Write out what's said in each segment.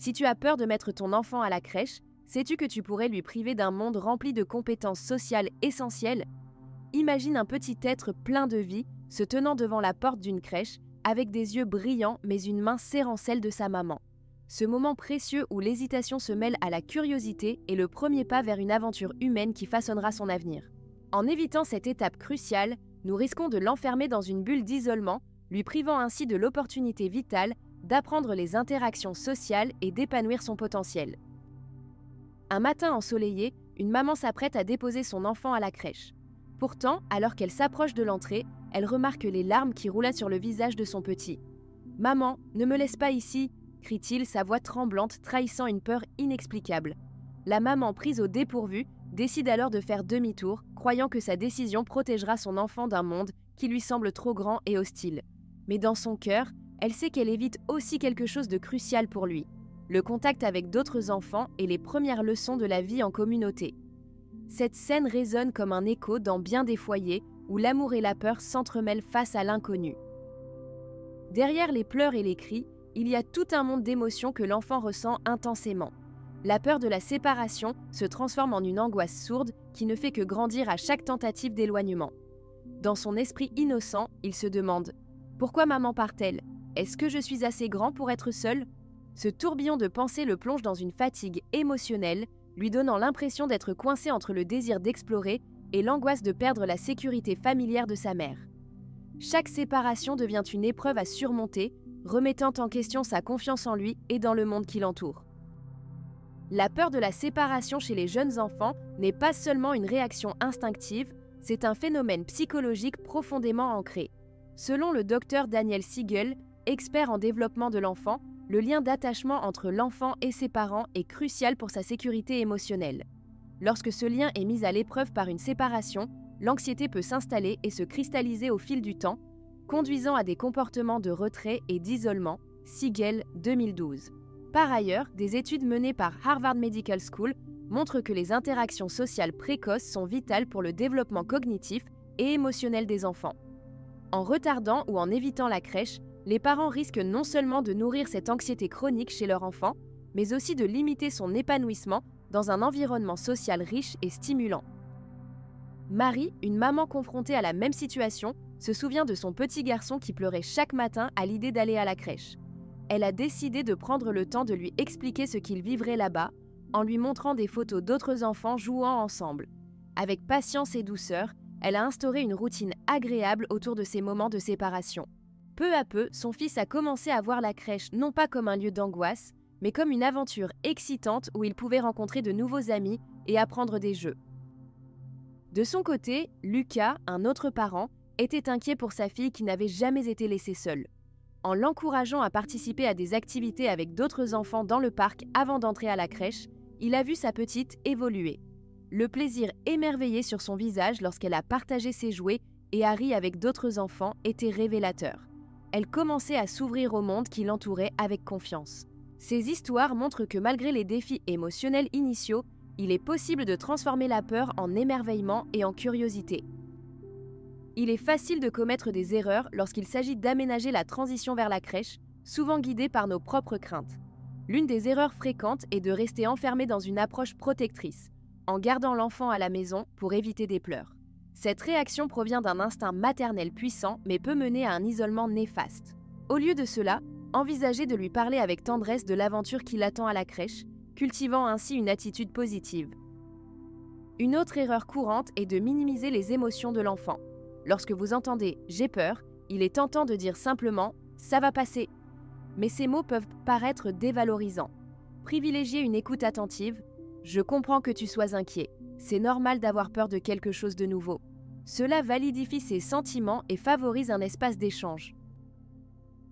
Si tu as peur de mettre ton enfant à la crèche, sais-tu que tu pourrais lui priver d'un monde rempli de compétences sociales essentielles? Imagine un petit être plein de vie, se tenant devant la porte d'une crèche, avec des yeux brillants mais une main serrant celle de sa maman. Ce moment précieux où l'hésitation se mêle à la curiosité est le premier pas vers une aventure humaine qui façonnera son avenir. En évitant cette étape cruciale, nous risquons de l'enfermer dans une bulle d'isolement, lui privant ainsi de l'opportunité vitale d'apprendre les interactions sociales et d'épanouir son potentiel. Un matin ensoleillé, une maman s'apprête à déposer son enfant à la crèche. Pourtant, alors qu'elle s'approche de l'entrée, elle remarque les larmes qui roulaient sur le visage de son petit. « Maman, ne me laisse pas ici !» crie-t-il, sa voix tremblante trahissant une peur inexplicable. La maman, prise au dépourvu, décide alors de faire demi-tour, croyant que sa décision protégera son enfant d'un monde qui lui semble trop grand et hostile. Mais dans son cœur, elle sait qu'elle évite aussi quelque chose de crucial pour lui, le contact avec d'autres enfants et les premières leçons de la vie en communauté. Cette scène résonne comme un écho dans bien des foyers où l'amour et la peur s'entremêlent face à l'inconnu. Derrière les pleurs et les cris, il y a tout un monde d'émotions que l'enfant ressent intensément. La peur de la séparation se transforme en une angoisse sourde qui ne fait que grandir à chaque tentative d'éloignement. Dans son esprit innocent, il se demande « Pourquoi maman part-elle? Est-ce que je suis assez grand pour être seul ?» Ce tourbillon de pensées le plonge dans une fatigue émotionnelle, lui donnant l'impression d'être coincé entre le désir d'explorer et l'angoisse de perdre la sécurité familière de sa mère. Chaque séparation devient une épreuve à surmonter, remettant en question sa confiance en lui et dans le monde qui l'entoure. La peur de la séparation chez les jeunes enfants n'est pas seulement une réaction instinctive, c'est un phénomène psychologique profondément ancré. Selon le docteur Daniel Siegel, expert en développement de l'enfant, le lien d'attachement entre l'enfant et ses parents est crucial pour sa sécurité émotionnelle. Lorsque ce lien est mis à l'épreuve par une séparation, l'anxiété peut s'installer et se cristalliser au fil du temps, conduisant à des comportements de retrait et d'isolement, Siegel 2012. Par ailleurs, des études menées par Harvard Medical School montrent que les interactions sociales précoces sont vitales pour le développement cognitif et émotionnel des enfants. En retardant ou en évitant la crèche, les parents risquent non seulement de nourrir cette anxiété chronique chez leur enfant, mais aussi de limiter son épanouissement dans un environnement social riche et stimulant. Marie, une maman confrontée à la même situation, se souvient de son petit garçon qui pleurait chaque matin à l'idée d'aller à la crèche. Elle a décidé de prendre le temps de lui expliquer ce qu'il vivrait là-bas, en lui montrant des photos d'autres enfants jouant ensemble. Avec patience et douceur, elle a instauré une routine agréable autour de ces moments de séparation. Peu à peu, son fils a commencé à voir la crèche non pas comme un lieu d'angoisse, mais comme une aventure excitante où il pouvait rencontrer de nouveaux amis et apprendre des jeux. De son côté, Lucas, un autre parent, était inquiet pour sa fille qui n'avait jamais été laissée seule. En l'encourageant à participer à des activités avec d'autres enfants dans le parc avant d'entrer à la crèche, il a vu sa petite évoluer. Le plaisir émerveillé sur son visage lorsqu'elle a partagé ses jouets et a ri avec d'autres enfants était révélateur. Elle commençait à s'ouvrir au monde qui l'entourait avec confiance. Ces histoires montrent que malgré les défis émotionnels initiaux, il est possible de transformer la peur en émerveillement et en curiosité. Il est facile de commettre des erreurs lorsqu'il s'agit d'aménager la transition vers la crèche, souvent guidée par nos propres craintes. L'une des erreurs fréquentes est de rester enfermé dans une approche protectrice, en gardant l'enfant à la maison pour éviter des pleurs. Cette réaction provient d'un instinct maternel puissant mais peut mener à un isolement néfaste. Au lieu de cela, envisagez de lui parler avec tendresse de l'aventure qui l'attend à la crèche, cultivant ainsi une attitude positive. Une autre erreur courante est de minimiser les émotions de l'enfant. Lorsque vous entendez « j'ai peur », il est tentant de dire simplement « ça va passer ». Mais ces mots peuvent paraître dévalorisants. Privilégiez une écoute attentive. « Je comprends que tu sois inquiet. C'est normal d'avoir peur de quelque chose de nouveau. » Cela validifie ses sentiments et favorise un espace d'échange.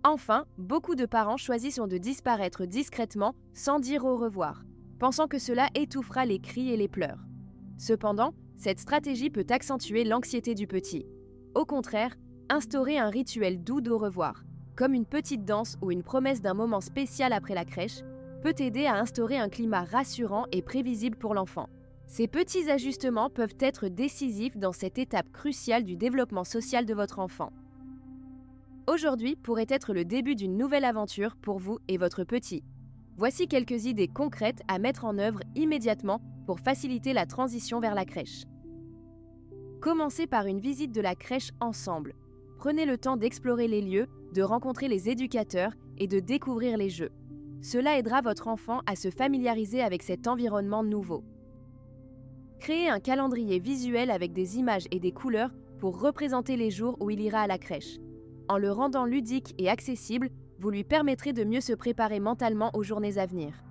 Enfin, beaucoup de parents choisissent de disparaître discrètement sans dire au revoir, pensant que cela étouffera les cris et les pleurs. Cependant, cette stratégie peut accentuer l'anxiété du petit. Au contraire, instaurer un rituel doux d'au revoir, comme une petite danse ou une promesse d'un moment spécial après la crèche, peut aider à instaurer un climat rassurant et prévisible pour l'enfant. Ces petits ajustements peuvent être décisifs dans cette étape cruciale du développement social de votre enfant. Aujourd'hui pourrait être le début d'une nouvelle aventure pour vous et votre petit. Voici quelques idées concrètes à mettre en œuvre immédiatement pour faciliter la transition vers la crèche. Commencez par une visite de la crèche ensemble. Prenez le temps d'explorer les lieux, de rencontrer les éducateurs et de découvrir les jeux. Cela aidera votre enfant à se familiariser avec cet environnement nouveau. Créez un calendrier visuel avec des images et des couleurs pour représenter les jours où il ira à la crèche. En le rendant ludique et accessible, vous lui permettrez de mieux se préparer mentalement aux journées à venir.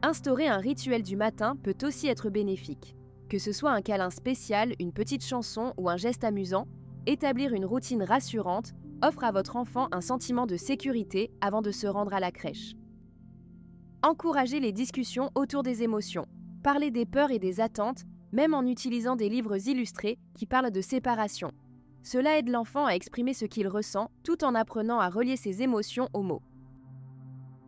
Instaurer un rituel du matin peut aussi être bénéfique. Que ce soit un câlin spécial, une petite chanson ou un geste amusant, établir une routine rassurante offre à votre enfant un sentiment de sécurité avant de se rendre à la crèche. Encouragez les discussions autour des émotions. Parlez des peurs et des attentes, même en utilisant des livres illustrés qui parlent de séparation. Cela aide l'enfant à exprimer ce qu'il ressent tout en apprenant à relier ses émotions aux mots.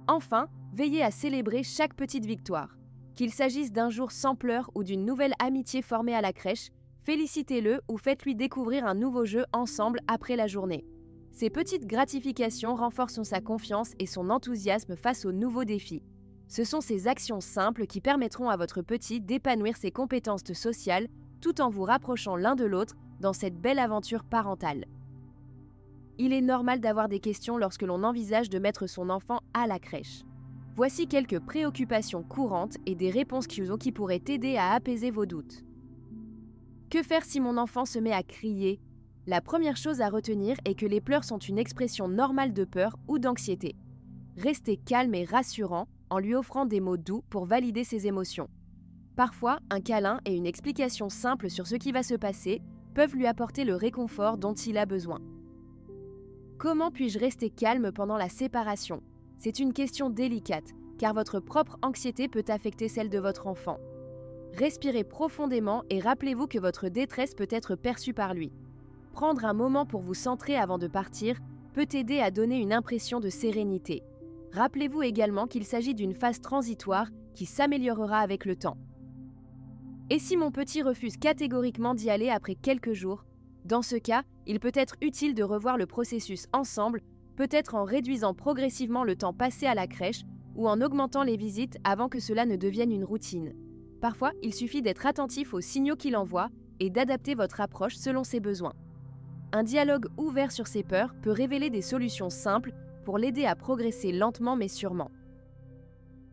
Enfin, veillez à célébrer chaque petite victoire. Qu'il s'agisse d'un jour sans pleurs ou d'une nouvelle amitié formée à la crèche, félicitez-le ou faites-lui découvrir un nouveau jeu ensemble après la journée. Ces petites gratifications renforcent sa confiance et son enthousiasme face aux nouveaux défis. Ce sont ces actions simples qui permettront à votre petit d'épanouir ses compétences sociales tout en vous rapprochant l'un de l'autre dans cette belle aventure parentale. Il est normal d'avoir des questions lorsque l'on envisage de mettre son enfant à la crèche. Voici quelques préoccupations courantes et des réponses qui pourraient t'aider à apaiser vos doutes. Que faire si mon enfant se met à crier ? La première chose à retenir est que les pleurs sont une expression normale de peur ou d'anxiété. Restez calme et rassurant en lui offrant des mots doux pour valider ses émotions. Parfois, un câlin et une explication simple sur ce qui va se passer peuvent lui apporter le réconfort dont il a besoin. Comment puis-je rester calme pendant la séparation ? C'est une question délicate, car votre propre anxiété peut affecter celle de votre enfant. Respirez profondément et rappelez-vous que votre détresse peut être perçue par lui. Prendre un moment pour vous centrer avant de partir peut aider à donner une impression de sérénité. Rappelez-vous également qu'il s'agit d'une phase transitoire qui s'améliorera avec le temps. Et si mon petit refuse catégoriquement d'y aller après quelques jours ? Dans ce cas, il peut être utile de revoir le processus ensemble, peut-être en réduisant progressivement le temps passé à la crèche ou en augmentant les visites avant que cela ne devienne une routine. Parfois, il suffit d'être attentif aux signaux qu'il envoie et d'adapter votre approche selon ses besoins. Un dialogue ouvert sur ses peurs peut révéler des solutions simples pour l'aider à progresser lentement mais sûrement.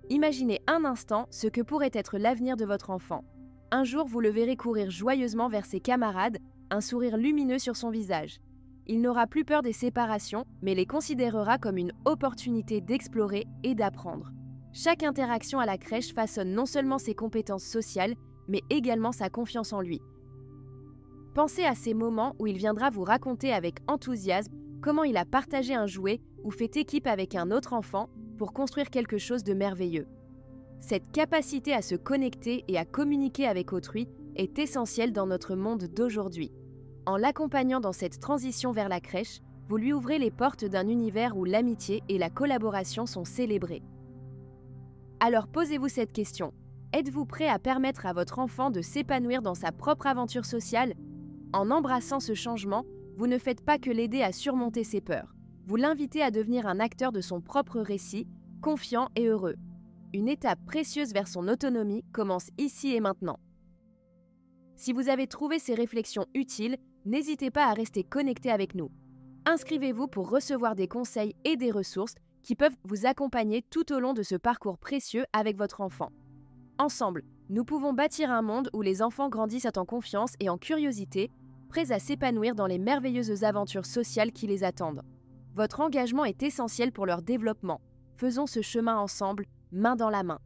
Imaginez un instant ce que pourrait être l'avenir de votre enfant. Un jour, vous le verrez courir joyeusement vers ses camarades, un sourire lumineux sur son visage. Il n'aura plus peur des séparations, mais les considérera comme une opportunité d'explorer et d'apprendre. Chaque interaction à la crèche façonne non seulement ses compétences sociales, mais également sa confiance en lui. Pensez à ces moments où il viendra vous raconter avec enthousiasme comment il a partagé un jouet ou fait équipe avec un autre enfant pour construire quelque chose de merveilleux. Cette capacité à se connecter et à communiquer avec autrui est essentielle dans notre monde d'aujourd'hui. En l'accompagnant dans cette transition vers la crèche, vous lui ouvrez les portes d'un univers où l'amitié et la collaboration sont célébrées. Alors posez-vous cette question. Êtes-vous prêt à permettre à votre enfant de s'épanouir dans sa propre aventure sociale ? En embrassant ce changement, vous ne faites pas que l'aider à surmonter ses peurs. Vous l'invitez à devenir un acteur de son propre récit, confiant et heureux. Une étape précieuse vers son autonomie commence ici et maintenant. Si vous avez trouvé ces réflexions utiles, n'hésitez pas à rester connecté avec nous. Inscrivez-vous pour recevoir des conseils et des ressources qui peuvent vous accompagner tout au long de ce parcours précieux avec votre enfant. Ensemble, nous pouvons bâtir un monde où les enfants grandissent en confiance et en curiosité, prêts à s'épanouir dans les merveilleuses aventures sociales qui les attendent. Votre engagement est essentiel pour leur développement. Faisons ce chemin ensemble, main dans la main.